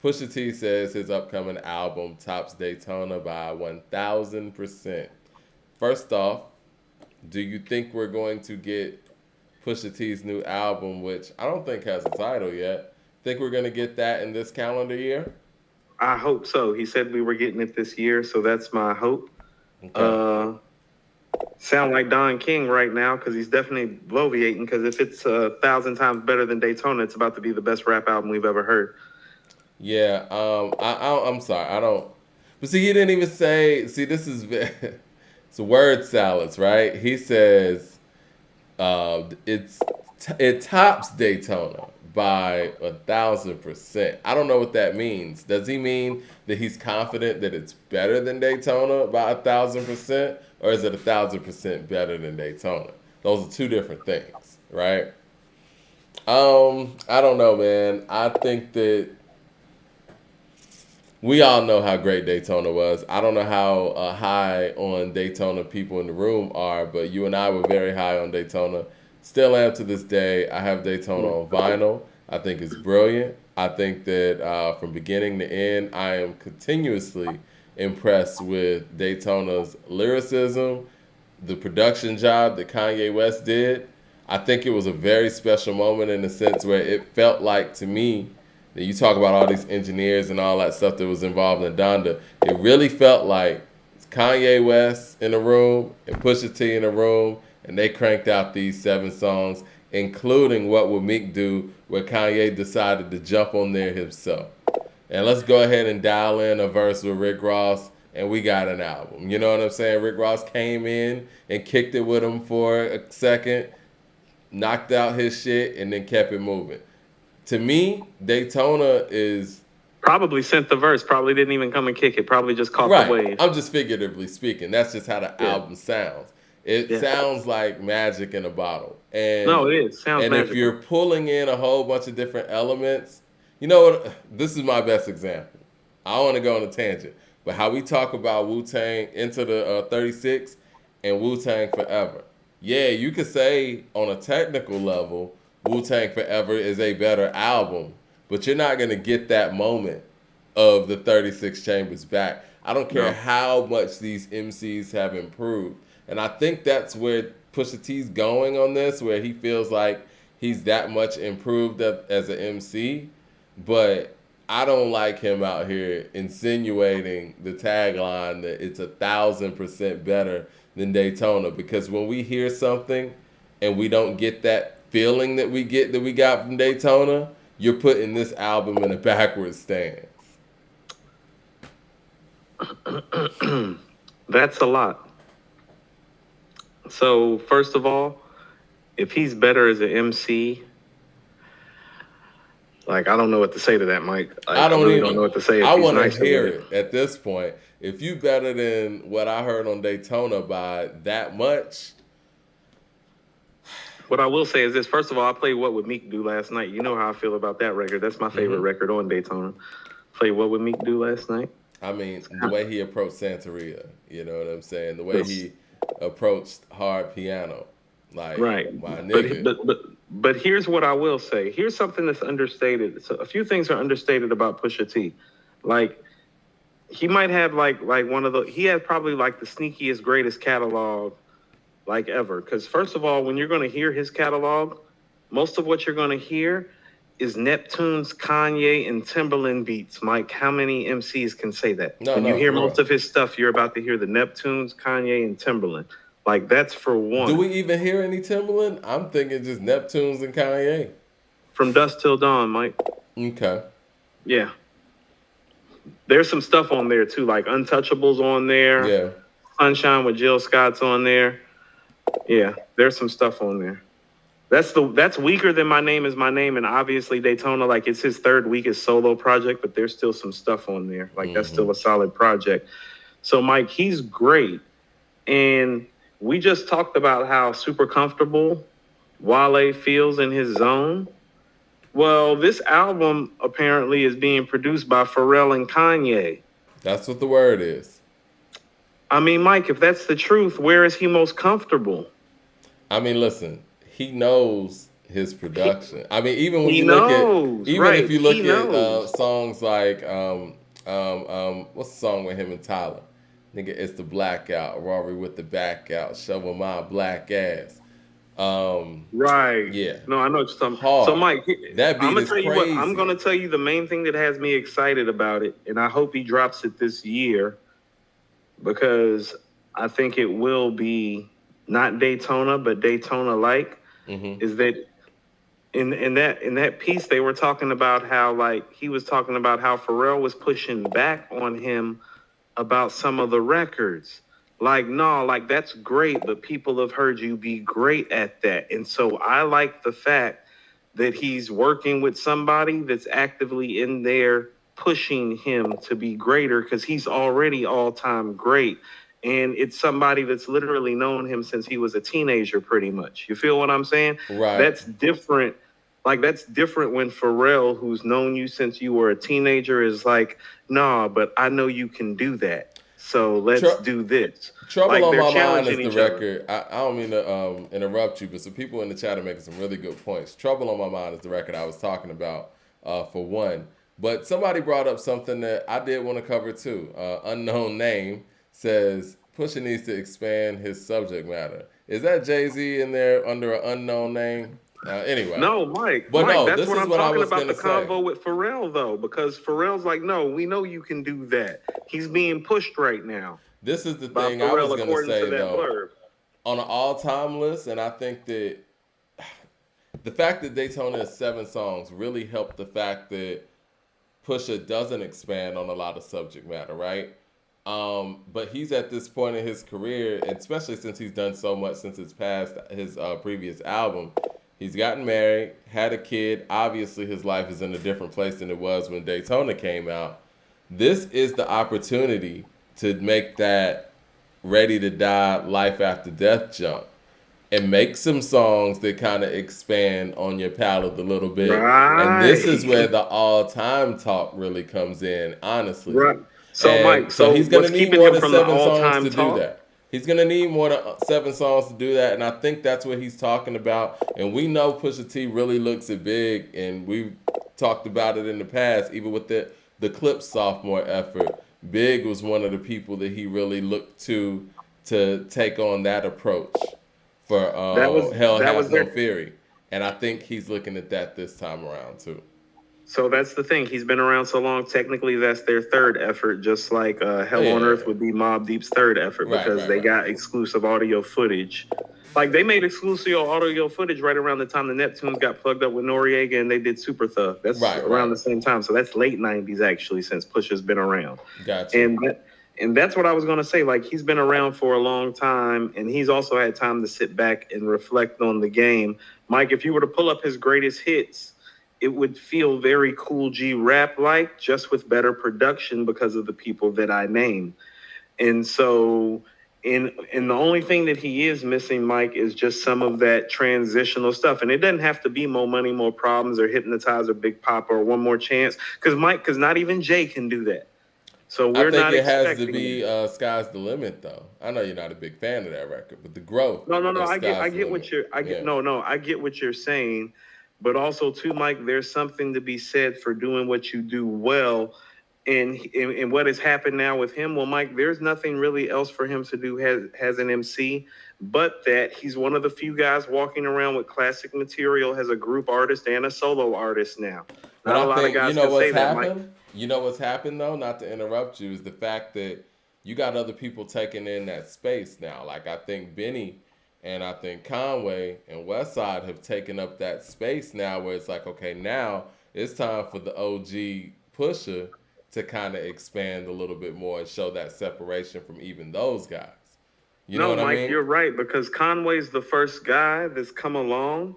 Pusha T says his upcoming album tops Daytona by 1,000%. First off, do you think we're going to get Pusha T's new album, which I don't think has a title yet? Think we're going to get that in this calendar year? I hope so. He said we were getting it this year, so that's my hope. Okay. Uh, Sound like Don King right now because he's definitely bloviating. Because if it's 1,000 times better than Daytona, it's about to be the best rap album we've ever heard. Yeah. I'm sorry. I don't. But see, he didn't even say. See, this is it's word salads, right? He says it's it tops Daytona by 1,000%. I don't know what that means. Does he mean that he's confident that it's better than Daytona by 1,000%, or is it 1,000% better than Daytona? Those are two different things, right? I don't know, man. I think that we all know how great Daytona was. I don't know how high on Daytona people in the room are, but you and I were very high on Daytona. Still am to this day. I have Daytona on vinyl. I think it's brilliant. I think that from beginning to end, I am continuously impressed with Daytona's lyricism, the production job that Kanye West did. I think it was a very special moment in the sense where it felt like to me that you talk about all these engineers and all that stuff that was involved in Donda. It really felt like Kanye West in the room and Pusha T in the room, and they cranked out these 7 songs, including What Would Meek Do, where Kanye decided to jump on there himself. And let's go ahead and dial in a verse with Rick Ross, and we got an album. You know what I'm saying? Rick Ross came in and kicked it with him for a second, knocked out his shit, and then kept it moving. To me, Daytona is Probably sent the verse. Probably didn't even come and kick it. Probably just caught the right. wave. I'm just figuratively speaking. That's just how the Yeah, album sounds. It yeah. sounds like magic in a bottle. No, it is. Sounds And if magical. you're pulling in a whole bunch of different elements, you know what? This is my best example. I don't want to go on a tangent, but how we talk about Wu Tang into the 36 and Wu Tang Forever. Yeah, you could say on a technical level, Wu Tang Forever is a better album, but you're not going to get that moment of the 36 Chambers back. I don't care No. how much these MCs have improved. And I think that's where Pusha T's going on this, where he feels like he's that much improved as an MC. But I don't like him out here insinuating the tagline that it's 1,000% better than Daytona. Because when we hear something and we don't get that feeling that we got from Daytona, you're putting this album in a backwards stance. That's a lot. So, first of all, if he's better as an MC, like, I don't know what to say to that, Mike. I I don't really don't either. know what to say if I he's want to nicer with hear it. it at this point. If you better than what I heard on Daytona by that much, What I will say is this. First of all, I played What Would Meek Do last night. You know how I feel about that record. That's my favorite hmm record on Daytona. Played What Would Meek Do last night. I mean the way he approached Santeria, you know what I'm saying? The way Yes. he approached hard piano, like Right. my But nigga. but but but here's what I will say. Here's something that's understated. So a few things are understated about Pusha T. Like he might have like one of the he has probably like the sneakiest greatest catalog like ever. Because first of all, when you're going to hear his catalog, most of what you're going to hear is Neptune's, Kanye, and Timberland beats. Mike, how many MCs can say that? No, When you no, hear for most real. of his stuff, you're about to hear the Neptunes, Kanye, and Timberland. Like that's for Do one. we even hear any Timberland? I'm thinking just Neptunes and Kanye. From Dusk Till Dawn, Mike. Okay. Yeah. There's some stuff on there too, like Untouchables on there, Yeah. Sunshine with Jill Scott's on there. Yeah, there's some stuff on there. That's weaker than My Name Is My Name, and obviously Daytona, like it's his third weakest solo project, but there's still some stuff on there. Like that's hmm still a solid project. So Mike, he's great. And we just talked about how super comfortable Wale feels in his zone. Well, this album apparently is being produced by Pharrell and Kanye. That's what the word is. I mean, Mike, if that's the truth, where is he most comfortable? I mean, listen, he knows his production. I mean, even when He you look at, knows, even if right? you He look at knows. songs like what's the song with him and Tyler? Nigga, it's the blackout. Rory with the back out, shovel my black ass. Right. Yeah, No, I know what you're talking. So, hard. Mike, That I'm beat gonna is tell you what. I'm crazy. gonna tell you the main thing that has me excited about it, and I hope he drops it this year because I think it will be not Daytona, but Daytona like. Hmm. Is that in that piece they were talking about how like he was talking about how Pharrell was pushing back on him about some of the records. Like, no, like that's great, but people have heard you be great at that. And so I like the fact that he's working with somebody that's actively in there pushing him to be greater because he's already all time great. And it's somebody that's literally known him since he was a teenager, pretty much. You feel what I'm saying? Right. That's different. Like, that's different when Pharrell, who's known you since you were a teenager, is like, nah, but I know you can do that. So let's Tr- do this. Trouble Like on they're My Mind is challenging the each other. record. I don't mean to interrupt you, but some people in the chat are making some really good points. Trouble on My Mind is the record I was talking about for one. But somebody brought up something that I did want to cover too. Unknown Name says Pusha needs to expand his subject matter. Is that Jay-Z in there under an unknown name? Anyway. No, Mike, But no, that's this what is I'm what I talking was about going the to say. convo with Pharrell though, because Pharrell's like, no, we know you can do that. He's being pushed right now This is the by thing I was Pharrell, going to according to say, that though. blurb. On an all-time list, and I think that the fact that Daytona is 7 songs really helped the fact that Pusha doesn't expand on a lot of subject matter, right? But he's at this point in his career, and especially since he's done so much since his previous album. He's gotten married, had a kid. Obviously, his life is in a different place than it was when Daytona came out. This is the opportunity to make that ready to die life after death jump and make some songs that kind of expand on your palette a little bit. And this is Right. where the all time talk really comes in, honestly. Right. So, Mike, And so so he's going to what's need keeping more him than from the 7 songs all-time to do talk? that. He's going to need more than 7 songs to do that. And I think that's what he's talking about. And we know Pusha T really looks at big, and we've talked about it in the past, even with the Clips sophomore effort. Big was one of the people that he really looked to take on that approach for That was Hell that Hath was No their. Fury. And I think he's looking at that this time around too. So that's the thing. He's been around so long. Technically, that's their third effort, just like Oh Hell on yeah. Earth would be Mobb Deep's third effort Right, because right, they right. got exclusive audio footage. Like they made exclusive audio footage right around the time the Neptunes got plugged up with Noriega and they did Super Thug. That's Right, around right. the same time. So that's late '90s actually, since Pusha's been around. Gotcha. And and that's what I was gonna say. Like he's been around for a long time, and he's also had time to sit back and reflect on the game. Mike, if you were to pull up his greatest hits, it would feel very Cool G rap like, just with better production because of the people that I named. And so, and the only thing that he is missing, Mike, is just some of that transitional stuff. And it doesn't have to be More Money, More Problems, or Hypnotize, or Big Papa, or One More Chance, because not even Jay can do that. So I we're think not it has to expecting be that. Sky's the Limit though. I know you're not a big fan of that record, but the growth No, no, no. of I Sky's the get what Limit. you're. I get Yeah. no, no. I get what you're saying, but also too, Mike. There's something to be said for doing what you do well, and what has happened now with him. Well, Mike, there's nothing really else for him to do as an MC, but that he's one of the few guys walking around with classic material as a group artist and a solo artist now. But Not a I lot of think you guys know can what's say that, Mike. happened. You know what's happened though. Not to interrupt you, is the fact that you got other people taking in that space now. Like I think Benny and I think Conway and Westside have taken up that space now, where it's like, okay, now it's time for the OG Pusher to kind of expand a little bit more and show that separation from even those guys. You know No, what I Mike, mean? you're right because Conway's the first guy that's come along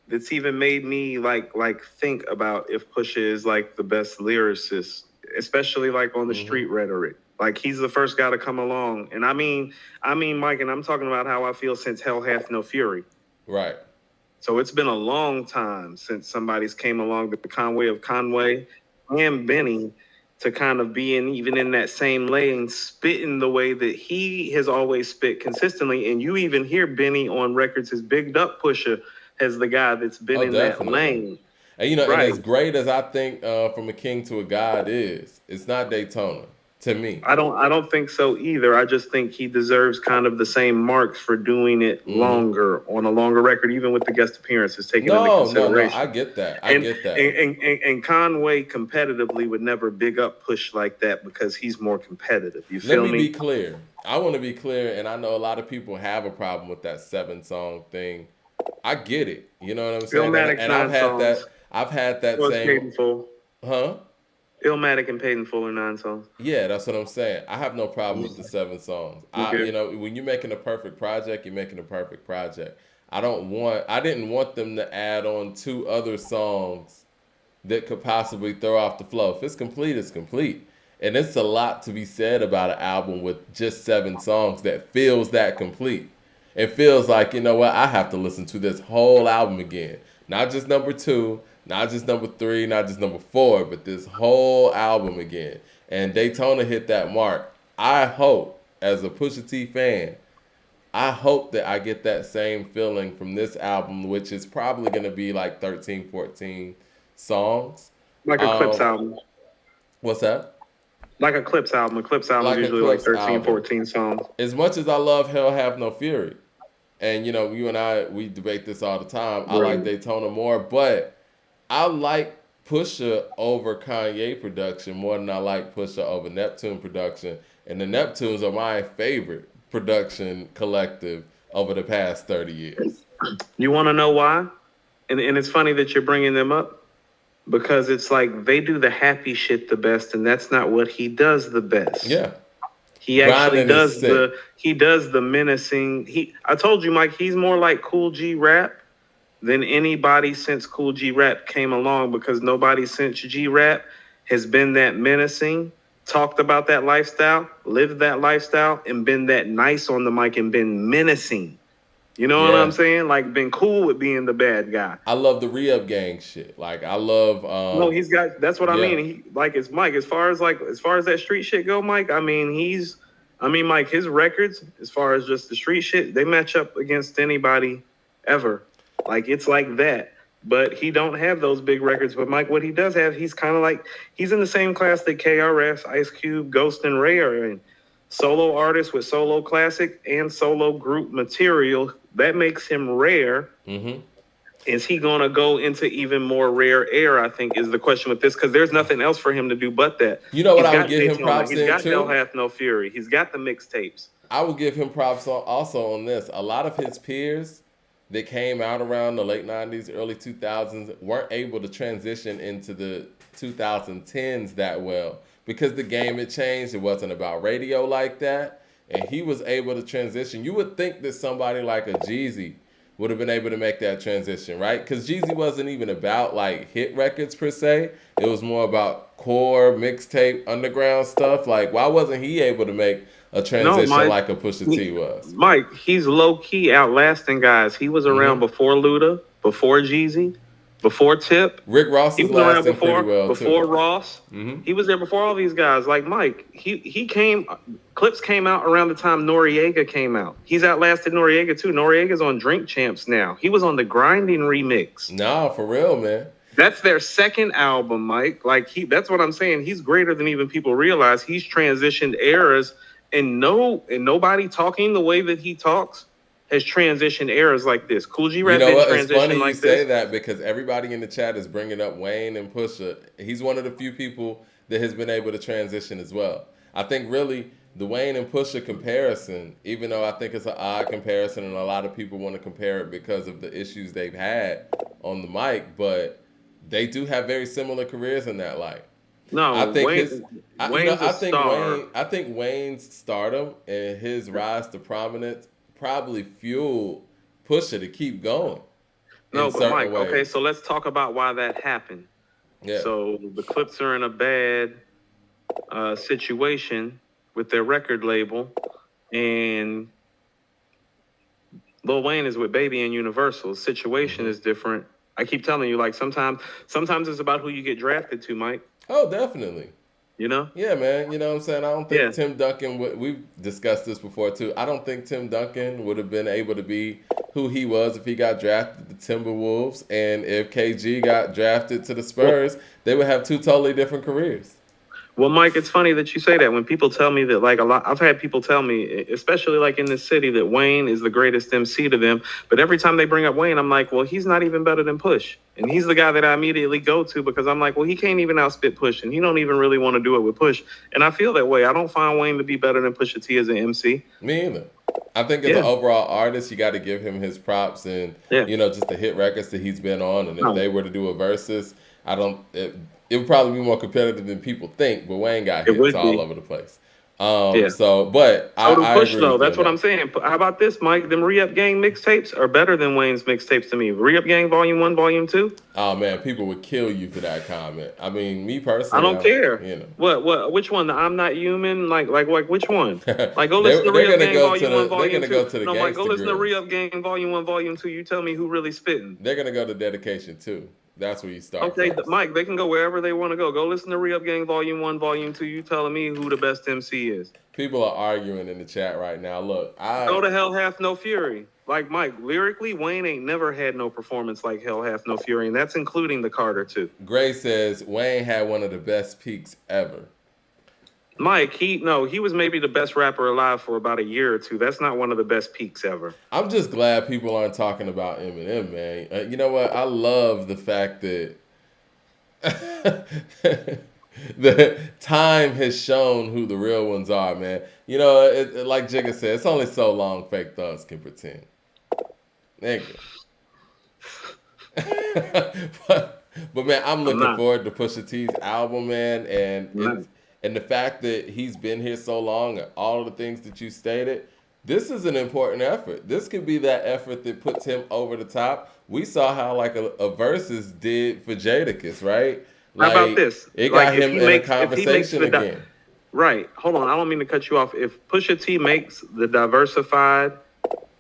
that's even made me like think about if Pusha is like the best lyricist, especially like on the Hmm. street rhetoric. Like he's the first guy to come along, and I mean, Mike, and I'm talking about how I feel since Hell Hath No Fury. Right. So it's been a long time since somebody's came along the Conway of Conway and Benny to kind of be in even in that same lane, spitting the way that he has always spit consistently. And you even hear Benny on records has bigged up Pusha as the guy that's been Oh, in that definitely. lane. And and Right. as great as I think From a King to a God is, it's not Daytona to me. I don't think so either. I just think he deserves kind of the same marks for doing it Hmm. longer on a longer record, even with the guest appearances taken into No, no, no. I consideration. get that. I And get that. and Conway competitively would never big up Push like that because he's more competitive. You Let feel me be me? clear. I want to be clear, and I know a lot of people have a problem with that 7 song thing. I get it. You know what I'm saying? And Illmatic's and I've nine had songs. that. I've had that Was same. paid in full. Huh? Illmatic and paid in full are 9 songs. Yeah, that's what I'm saying. I have no problem with the 7 songs. Okay. When you're making a perfect project, you're making a perfect project. I didn't want them to add on 2 other songs that could possibly throw off the flow. If it's complete, it's complete. And it's a lot to be said about an album with just 7 songs that feels that complete. It feels like, you know what, I have to listen to this whole album again. Not just number 2, not just number 3, not just number 4, but this whole album again. And Daytona hit that mark. I hope, as a Pusha T fan, I hope that I get that same feeling from this album, which is probably going to be like 13, 14 songs. Like a Clips Um, album. what's that? Like a Clips album. A Clips album is Like a usually like Clips 13, album. 14 songs. As much as I love Hell Have No Fury, and you and I, we debate this all the time. I like Right. Daytona more, but I like Pusha over Kanye production more than I like Pusha over Neptune production. And the Neptunes are my favorite production collective over the past 30 years. You want to know why? And it's funny that you're bringing them up because it's like they do the happy shit the best, and that's not what he does the best. Yeah. He actually Grinding is does sick. the menacing. I told you, Mike, he's more like Cool G Rap than anybody since Cool G Rap came along because nobody since G Rap has been that menacing, talked about that lifestyle, lived that lifestyle, and been that nice on the mic and been menacing. You know what I'm Yeah. saying? Like been cool with being the bad guy. I love the re-up gang shit. Like I love No, he's got. That's what I yeah. mean. He like it's Mike. As far as that street shit go, Mike. I mean, Mike. His records, as far as just the street shit, they match up against anybody ever. Like it's like that. But he don't have those big records. But Mike, what he does have, he's kind of like he's in the same class that KRS, Ice Cube, Ghost, and Ray are in. Solo artist with solo classic and solo group material. That makes him rare. Mm-hmm. Is he going to go into even more rare air? I think is the question with this because there's nothing else for him to do but that. You know what He's I would got give him Daytona. props He's in got Hell too? Hath No Fury. He's got the mixtapes. I would give him props also on this. A lot of his peers that came out around the late 90s, early 2000s weren't able to transition into the 2010s that well because the game had changed. It wasn't about radio like that. And he was able to transition. You would think that somebody like a Jeezy would have been able to make that transition, right? Because Jeezy wasn't even about like hit records per se. It was more about core, mixtape, underground stuff. Like, why wasn't he able to make a No, transition like a Pusha T was? Mike, he's low key outlasting guys. He was around Hmm. before Luda, before Jeezy, before Tip. Rick Ross He is was around lasting pretty before well too. Ross. Hmm. He was there before all these guys. Like Mike, he came. Clips came out around the time Noriega came out. He's outlasted Noriega too. Noriega's on Drink Champs now. He was on the Grinding remix. Nah, for real, man. That's their second album, Mike. Like that's what I'm saying. He's greater than even people realize. He's transitioned eras, and nobody talking the way that he talks has transitioned eras like this. Cool G You Rap know didn't what? It's funny transition you like say this. that because everybody in the chat is bringing up Wayne and Pusha. He's one of the few people that has been able to transition as well. I think really the Wayne and Pusha comparison, even though I think it's an odd comparison and a lot of people want to compare it because of the issues they've had on the mic, but they do have very similar careers in that light. I No, think his, Wayne's a star. I think Wayne's stardom and his rise to prominence probably fueled Pusha to keep going in No, but certain Mike, okay, ways. so let's talk about why that happened. Yeah. So the Clips are in a bad situation with their record label, and Lil Wayne is with Baby and Universal. The situation is different. I keep telling you, like sometimes it's about who you get drafted to, Mike. Oh, definitely. You know? Yeah, man. You know what I'm saying? I don't think Yeah. Tim Duncan we've discussed this before too. I don't think Tim Duncan would have been able to be who he was if he got drafted to the Timberwolves, and if KG got drafted to the Well, Spurs, they would have two totally different careers. Well, Mike, it's funny that you say that. When people tell me that, like a lot, I've had people tell me, especially like in this city, that Wayne is the greatest MC to them. But every time they bring up Wayne, I'm like, well, he's not even better than Push, and he's the guy that I immediately go to because I'm like, well, he can't even outspit Push, and he don't even really want to do it with Push. And I feel that way. I don't find Wayne to be better than Pusha T as an MC. Me either. I think as an Yeah, overall artist, you got to give him his props and yeah. just the hit records that he's been on. And if No, they were to do a versus, I don't. It would probably be more competitive than people think. But Wayne got it hits would all be. over the place. Yeah. But So do I Push agree though. with you That's on what that. I'm saying. How about this, Mike? Them Re-Up Gang mixtapes are better than Wayne's mixtapes to me. Re-Up Gang Volume 1, Volume 2. Oh man, people would kill you for that comment. I mean, me I personally, don't care. you know. Which one? The I'm Not Human? Like, which one? Like, go listen to They're Re-Up gonna Gang go to Volume 1, they're Volume gonna 2. go to the No, Mike, go gangster listen to grills. Re-Up Gang Volume 1, Volume 2. You tell me who really spitting. They're gonna go to dedication too. That's where you start Okay, first. Mike, they can go wherever they want to go. Go listen to Re-Up Gang Volume 1, Volume 2. You telling me who the best MC is. People are arguing in the chat right now. Look, Go to Hell Hath No Fury. Like, Mike, lyrically, Wayne ain't never had no performance like Hell Hath No Fury, and that's including the Carter, too. Gray says Wayne had one of the best peaks ever. Mike, he was maybe the best rapper alive for about a year or two. That's not one of the best peaks ever. I'm just glad people aren't talking about Eminem, man. You know what? I love the fact that the time has shown who the real ones are, man. Like Jigga said, it's only so long fake thugs can pretend. Nigga. but man, I'm I'm looking not. forward to Pusha T's album, man, I'm not. and the fact that he's been here so long and all of the things that you stated. This is an important effort. This could be that effort that puts him over the top. We saw how like a versus did for Jadakiss, right? How about Like this? it Like, got him in a conversation again. right. Hold on. I don't mean to cut you off. If Pusha T makes the diversified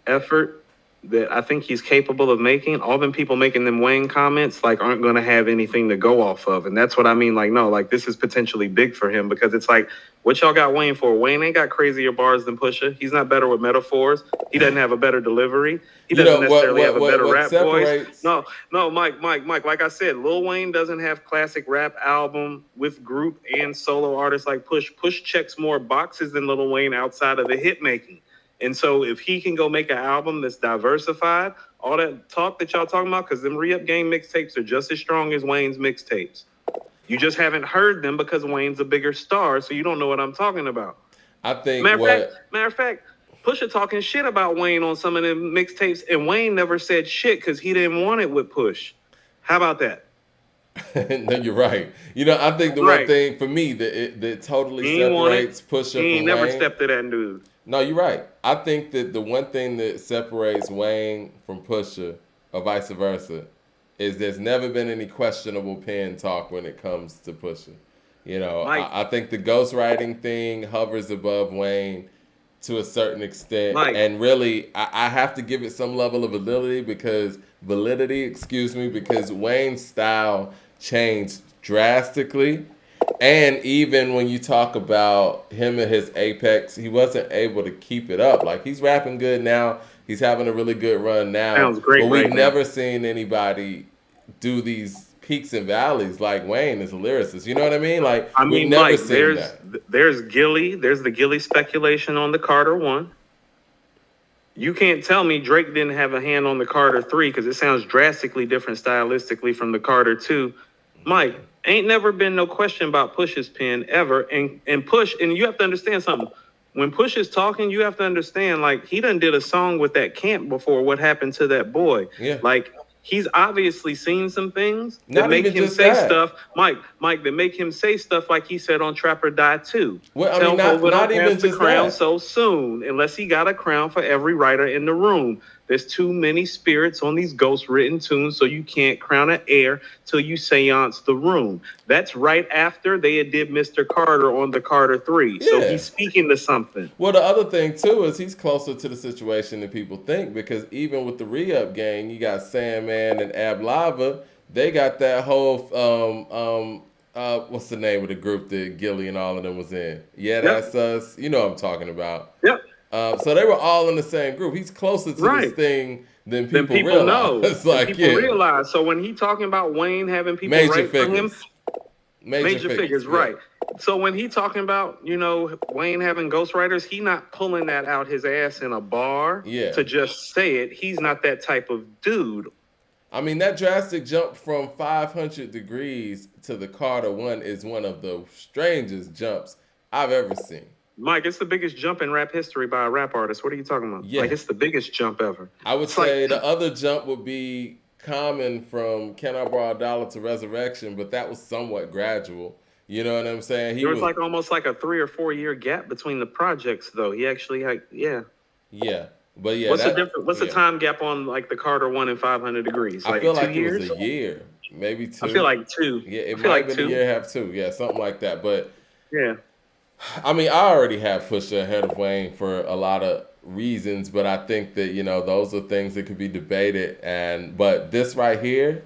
effort that I think he's capable of making, all them people making them Wayne comments like aren't going to have anything to go off of. And that's what I mean. Like, no, like this is potentially big for him because it's like, what y'all got Wayne for? Wayne ain't got crazier bars than Pusha. He's not better with metaphors. He doesn't have a better delivery. He doesn't necessarily have a better rap voice. No, Mike. Like I said, Lil Wayne doesn't have classic rap album with group and solo artists like Push. Push checks more boxes than Lil Wayne outside of the hit making. And so if he can go make an album that's diversified, all that talk that y'all talking about, because them Re-Up Gang mixtapes are just as strong as Wayne's mixtapes. You just haven't heard them because Wayne's a bigger star, so you don't know what I'm talking about. I think Matter of fact, Pusha talking shit about Wayne on some of them mixtapes, and Wayne never said shit because he didn't want it with Push. How about that? No, you're right. I think the one thing for me that totally separates Pusha from Wayne. He ain't never stepped to that dude. No, you're right. I think that the one thing that separates Wayne from Pusha, or vice versa, is there's never been any questionable pen talk when it comes to Pusha. I think the ghostwriting thing hovers above Wayne to a certain extent, and really, I have to give it some level of validity because Wayne's style changed drastically. And even when you talk about him at his apex, he wasn't able to keep it up. Like, he's rapping good now. He's having a really good run now. Sounds great. But we've never seen anybody do these peaks and valleys like Wayne as a lyricist. You know what I mean? Like, we've never seen that. There's Gilly. There's the Gilly speculation on the Carter 1. You can't tell me Drake didn't have a hand on the Carter 3 because it sounds drastically different stylistically from the Carter 2. Mike, ain't never been no question about Push's pen ever. And Push, and you have to understand something. When Push is talking, you have to understand, like, he done did a song with that Camp before, What Happened to That Boy. Yeah. Like, he's obviously seen some things that make him say stuff. Mike, that make him say stuff like he said on Trap or Die 2. Well, I mean, not even just crown that. So soon, unless he got a crown for every writer in the room. There's too many spirits on these ghost written tunes, so you can't crown an heir till you seance the room. That's right after they had did Mr. Carter on the Carter 3. Yeah. So he's speaking to something. Well, the other thing, too, is he's closer to the situation than people think, because even with the Re-Up Gang, you got Sandman and Ab Lava. They got that whole, what's the name of the group that Gilly and all of them was in? Yeah, that's us. You know what I'm talking about. Yep. So they were all in the same group. He's closer to this thing then Then people people know. realize. Then Like, people yeah, realize. So when he talking about Wayne having people major write for him, figures, major major figures. figures, Yeah, right? So when he talking about Wayne having ghostwriters, he not pulling that out his ass in a bar yeah. to just say it. He's not that type of dude. I mean, that drastic jump from 500 degrees to the Carter one is one of the strangest jumps I've ever seen. Mike, it's the biggest jump in rap history by a rap artist. What are you talking about? Like, Yeah, it's the biggest jump ever. I would It's like say the other jump would be Common from Can I Borrow a Dollar to Resurrection, but that was somewhat gradual. You know what I'm saying? He there was was, like almost like a 3 or 4 year gap between the projects, though. He actually had, yeah. yeah, but yeah, What's the that, difference? What's the yeah. time gap on like the Carter one and 500 degrees? I Like feel two like it was a years? year, maybe I feel two. like two. Yeah, I it feel might have like been a two. year and a half too. Yeah, something like that. But Yeah. I mean, I already have Pusha ahead of Wayne for a lot of reasons, but I think that those are things that could be debated. But this right here,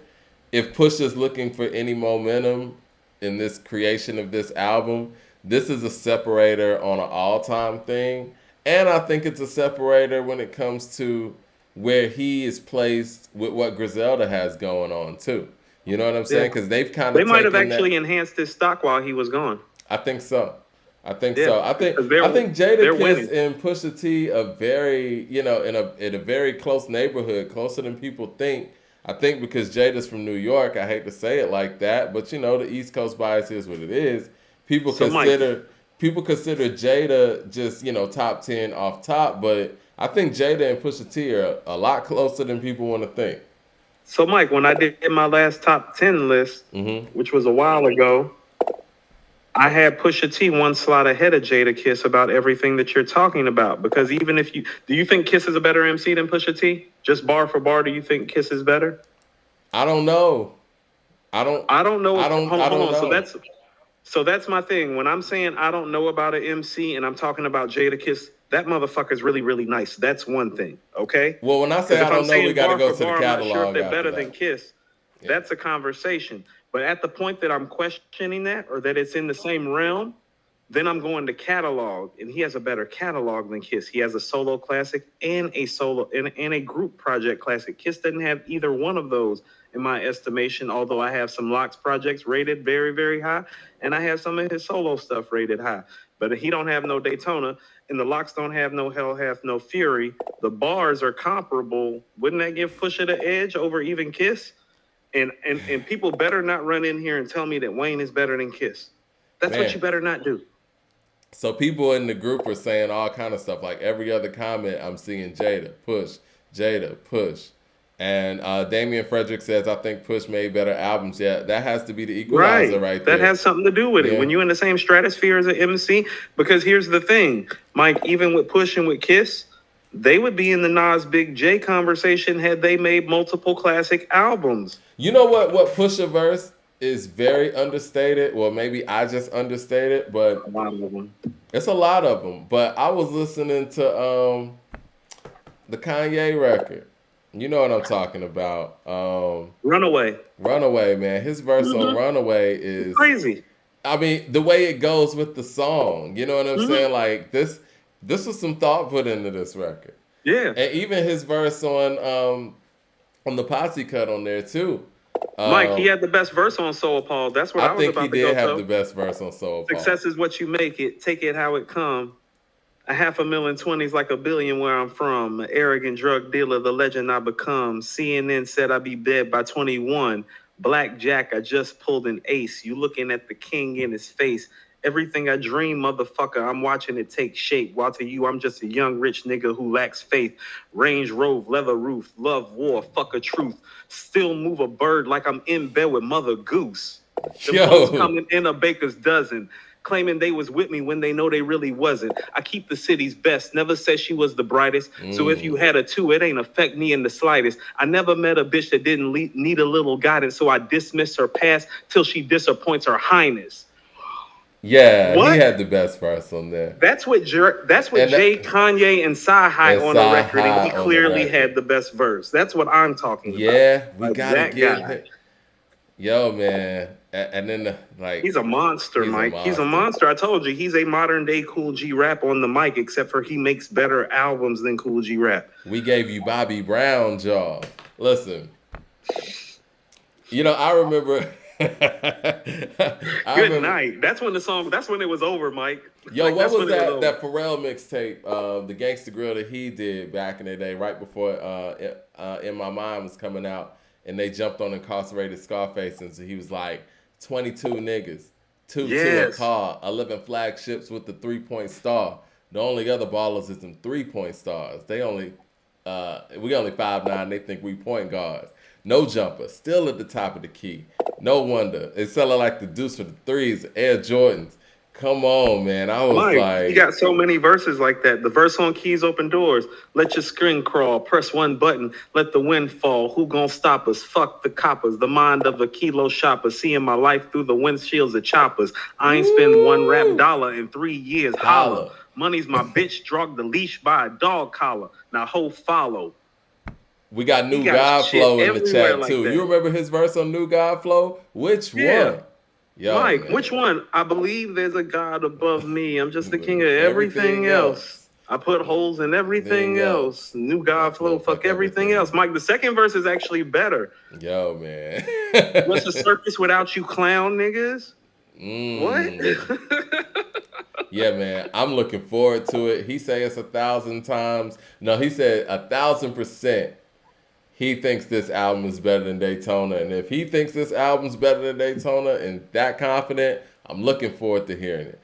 if Pusha's looking for any momentum in this creation of this album, this is a separator on an all-time thing, and I think it's a separator when it comes to where he is placed with what Griselda has going on too. You know what I'm Yeah. saying? Because they've kind They of might have taken that. actually enhanced his stock while he was gone. I think so. I think Yeah, so. I think because I think they're Jadakiss winning. and Pusha T are very, in a very close neighborhood, closer than people think. I think because Jada's from New York, I hate to say it like that, but the East Coast bias is what it is. People So Mike, consider people consider Jada just, top 10 off top, but I think Jada and Pusha T are a lot closer than people want to think. when I did my last top 10 list, Hmm. which was a while ago, I had Pusha T one slot ahead of Jadakiss about everything that you're talking about. Because even if do you think Kiss is a better MC than Pusha T? Just bar for bar, do you think Kiss is better? I don't know. I don't I don't know. I don't I Hold don't on. know. So that's my thing. When I'm saying I don't know about an MC and I'm talking about Jadakiss, that motherfucker's really, really nice. That's one thing, okay? Well, when I say Because I if I'm don't know, we saying got to bar go for to the bar, I'm not sure if catalog they're after better than that. Kiss. Yeah. That's a conversation. But at the point that I'm questioning that or that it's in the same realm, then I'm going to catalog, and he has a better catalog than Kiss. He has a solo classic and a solo and a group project classic. Kiss doesn't have either one of those in my estimation, although I have some Locks projects rated very, very high, and I have some of his solo stuff rated high. But he don't have no Daytona, and the Locks don't have no Hell Hath No Fury. The bars are comparable. Wouldn't that give Pusha the edge over even Kiss? And people better not run in here and tell me that Wayne is better than Kiss. That's what Man. you better not do. So people in the group are saying all kind of stuff. Like every other comment, I'm seeing Jada, Push. And Damian Frederick says, I think Push made better albums. Yeah, that has to be the equalizer right That there. has something to do with it. Yeah. When you're in the same stratosphere as an MC, because here's the thing, Mike, even with Push and with Kiss, they would be in the Nas Big J conversation had they made multiple classic albums. You know what Pusha verse is very understated? Well, maybe I just understated, but A lot of them. it's a lot of them. But I was listening to the Kanye record. You know what I'm talking about. Runaway. Runaway, man. His verse on Runaway is Crazy. I mean, the way it goes with the song. You know what I'm Mhm. saying? Like this was some thought put into this record. Yeah. And even his verse on the Posse cut on there too. Mike, he had the best verse on Soul Paul. That's what I I was think he about to go did have the to. best verse on Soul Paul. Success is what you make it. Take it how it come. A 500,000 20s like a billion where I'm from. An arrogant drug dealer, the legend I become. CNN said I'd be dead by 21. Blackjack, I just pulled an ace. You looking at the king in his face. Everything I dream, motherfucker, I'm watching it take shape. While to you, I'm just a young rich nigga who lacks faith. Range Rover, leather roof, love war, fuck a truth. Still move a bird like I'm in bed with Mother Goose. Them hoes coming in a baker's dozen, claiming they was with me when they know they really wasn't. I keep the city's best, never said she was the brightest. So if you had a two, it ain't affect me in the slightest. I never met a bitch that didn't need a little guidance, so I dismiss her past till she disappoints her highness. Yeah, What? he had the best verse on there. That's what Jay, Kanye, and Sci-Hi And on the record, and he Sci-Hi on the clearly record. had the best verse. That's what I'm talking about. Yeah, we Like gotta that give guy. it. Yo, man, And then He's a monster, he's a Mike. He's a monster. monster. I told you, he's a modern day Cool G Rap on the mic, except for he makes better albums than Cool G Rap. We gave you Bobby Brown jaw. Listen, I remember. Good night. That's when the song. That's when it was over, Mike. Yo, Like, what that's was when it that was that Pharrell mixtape, the Gangsta Grill that he did back in the day, right before In My Mind was coming out, and they jumped on incarcerated Scarface, and so he was like, 22 niggas, two a Yes. car, 11 flagships with the 3-point star. The only other ballers is them 3-point stars. We only 5'9". They think we point guards. No jumper, still at the top of the key. No wonder it's selling like the deuce for the threes, Air Jordans. Come on, man. I was Mike, he like, got so many verses like that. The verse on Keys Open Doors. Let your screen crawl. Press one button. Let the wind fall. Who gonna stop us? Fuck the coppers. The mind of a kilo shopper. Seeing my life through the windshields of choppers. I ain't spend one rap dollar in 3 years. Holla. holla. Money's my bitch. Drug the leash by a dog collar. Now ho follow. We got He New got God shit Flow in the everywhere chat like too. that. You remember his verse on New God Flow? Which Yeah. one? Yo, Mike, man. which one? I believe there's a God above me. I'm just the king of everything else. I put holes in everything else. New God flow, fuck everything else. Mike, the second verse is actually better. Yo, man. What's a circus without you clown niggas? What? Yeah, man. I'm looking forward to it. He say it's 1,000 times. No, he said 1,000%. He thinks this album is better than Daytona. And if he thinks this album's better than Daytona and that confident, I'm looking forward to hearing it.